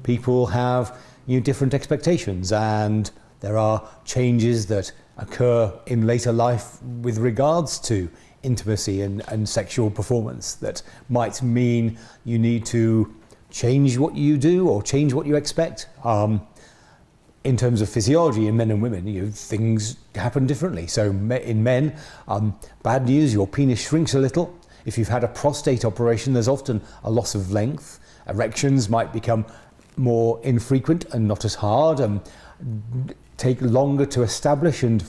people have different expectations, and there are changes that occur in later life with regards to intimacy and sexual performance that might mean you need to change what you do or change what you expect. In terms of physiology, in men and women, things happen differently. So in men, bad news, your penis shrinks a little. If you've had a prostate operation, there's often a loss of length. Erections might become more infrequent and not as hard, and take longer to establish, and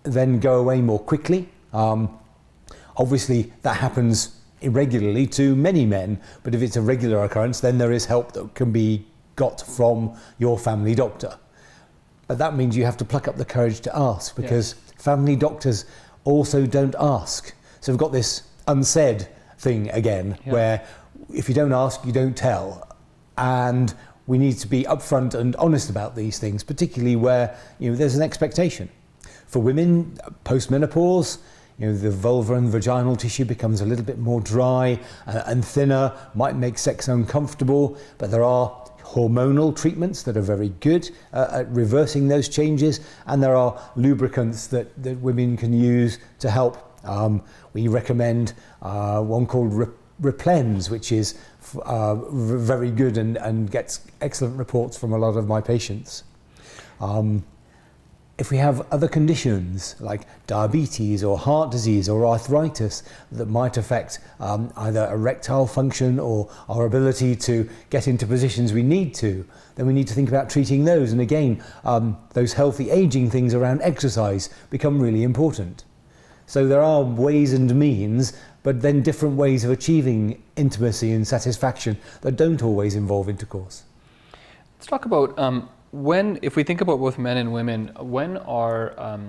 then go away more quickly. Obviously, that happens irregularly to many men, but if it's a regular occurrence, then there is help that can be got from your family doctor. But that means you have to pluck up the courage to ask, because family doctors also don't ask. So we've got this unsaid thing again, where if you don't ask, you don't tell. And we need to be upfront and honest about these things, particularly where there's an expectation. For women, post-menopause, the vulva and vaginal tissue becomes a little bit more dry and thinner, might make sex uncomfortable, but there are hormonal treatments that are very good at reversing those changes, and there are lubricants that women can use to help. We recommend one called Replens, which is very good and gets excellent reports from a lot of my patients. If we have other conditions like diabetes or heart disease or arthritis that might affect either erectile function or our ability to get into positions we need to, then we need to think about treating those. And again, those healthy aging things around exercise become really important. So there are ways and means, but then different ways of achieving intimacy and satisfaction that don't always involve intercourse. Let's talk about if we think about both men and women, when are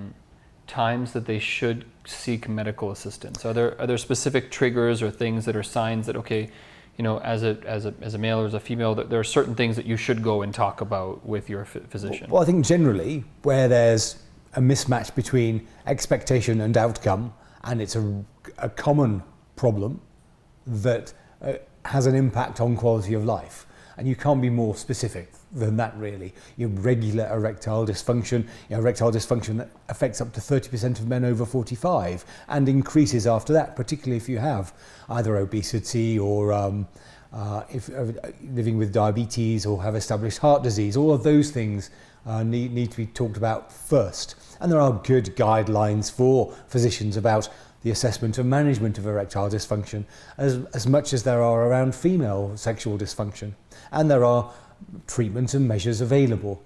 times that they should seek medical assistance? Are there specific triggers or things that are signs that, okay, as a male or as a female, that there are certain things that you should go and talk about with your physician? Well, I think generally where there's a mismatch between expectation and outcome, and it's a common problem that has an impact on quality of life. And you can't be more specific than that, really. Your regular erectile dysfunction, erectile dysfunction that affects up to 30% of men over 45 and increases after that, particularly if you have either obesity or if living with diabetes or have established heart disease. All of those things need to be talked about first. And there are good guidelines for physicians about the assessment and management of erectile dysfunction, as much as there are around female sexual dysfunction. And there are treatments and measures available.